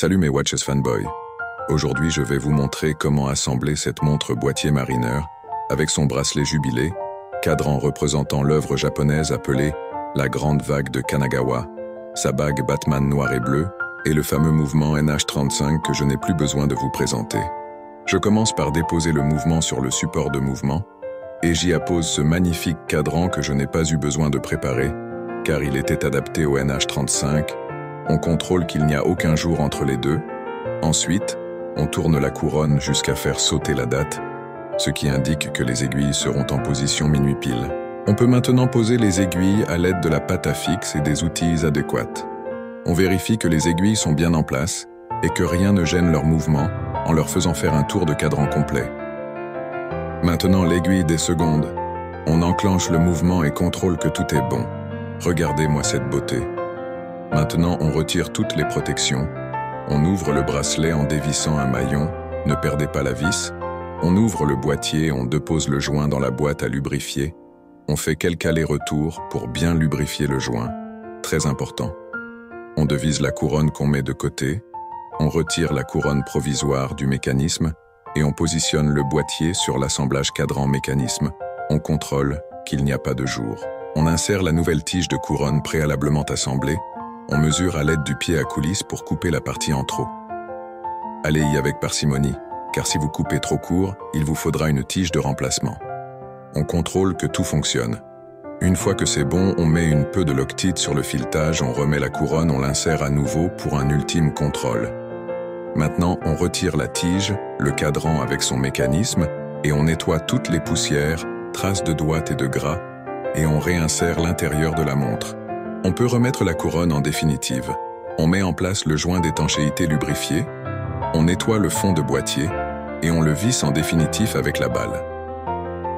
Salut mes Watches fanboys. Aujourd'hui, je vais vous montrer comment assembler cette montre boîtier Mariner avec son bracelet jubilé, cadran représentant l'œuvre japonaise appelée la Grande Vague de Kanagawa, sa bague Batman noir et bleu et le fameux mouvement NH35 que je n'ai plus besoin de vous présenter. Je commence par déposer le mouvement sur le support de mouvement et j'y appose ce magnifique cadran que je n'ai pas eu besoin de préparer car il était adapté au NH35. On contrôle qu'il n'y a aucun jour entre les deux. Ensuite, on tourne la couronne jusqu'à faire sauter la date, ce qui indique que les aiguilles seront en position minuit pile. On peut maintenant poser les aiguilles à l'aide de la pâte à fixe et des outils adéquats. On vérifie que les aiguilles sont bien en place et que rien ne gêne leur mouvement en leur faisant faire un tour de cadran complet. Maintenant l'aiguille des secondes. On enclenche le mouvement et contrôle que tout est bon. Regardez-moi cette beauté. Maintenant, on retire toutes les protections. On ouvre le bracelet en dévissant un maillon, ne perdez pas la vis. On ouvre le boîtier, on dépose le joint dans la boîte à lubrifier. On fait quelques allers-retours pour bien lubrifier le joint, très important. On devise la couronne qu'on met de côté. On retire la couronne provisoire du mécanisme et on positionne le boîtier sur l'assemblage cadran mécanisme. On contrôle qu'il n'y a pas de jour. On insère la nouvelle tige de couronne préalablement assemblée. On mesure à l'aide du pied à coulisse pour couper la partie en trop. Allez-y avec parcimonie, car si vous coupez trop court, il vous faudra une tige de remplacement. On contrôle que tout fonctionne. Une fois que c'est bon, on met une peu de loctite sur le filetage, on remet la couronne, on l'insère à nouveau pour un ultime contrôle. Maintenant, on retire la tige, le cadran avec son mécanisme, et on nettoie toutes les poussières, traces de doigts et de gras, et on réinsère l'intérieur de la montre. On peut remettre la couronne en définitive. On met en place le joint d'étanchéité lubrifié, on nettoie le fond de boîtier et on le visse en définitif avec la balle.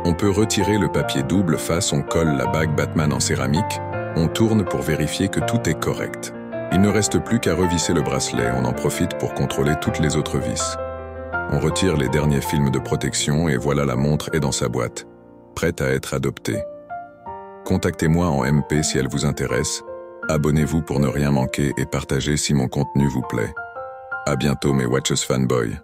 On peut retirer le papier double face, on colle la bague Batman en céramique, on tourne pour vérifier que tout est correct. Il ne reste plus qu'à revisser le bracelet, on en profite pour contrôler toutes les autres vis. On retire les derniers films de protection et voilà, la montre est dans sa boîte, prête à être adoptée. Contactez-moi en MP si elle vous intéresse, abonnez-vous pour ne rien manquer et partagez si mon contenu vous plaît. À bientôt mes Watches fanboys.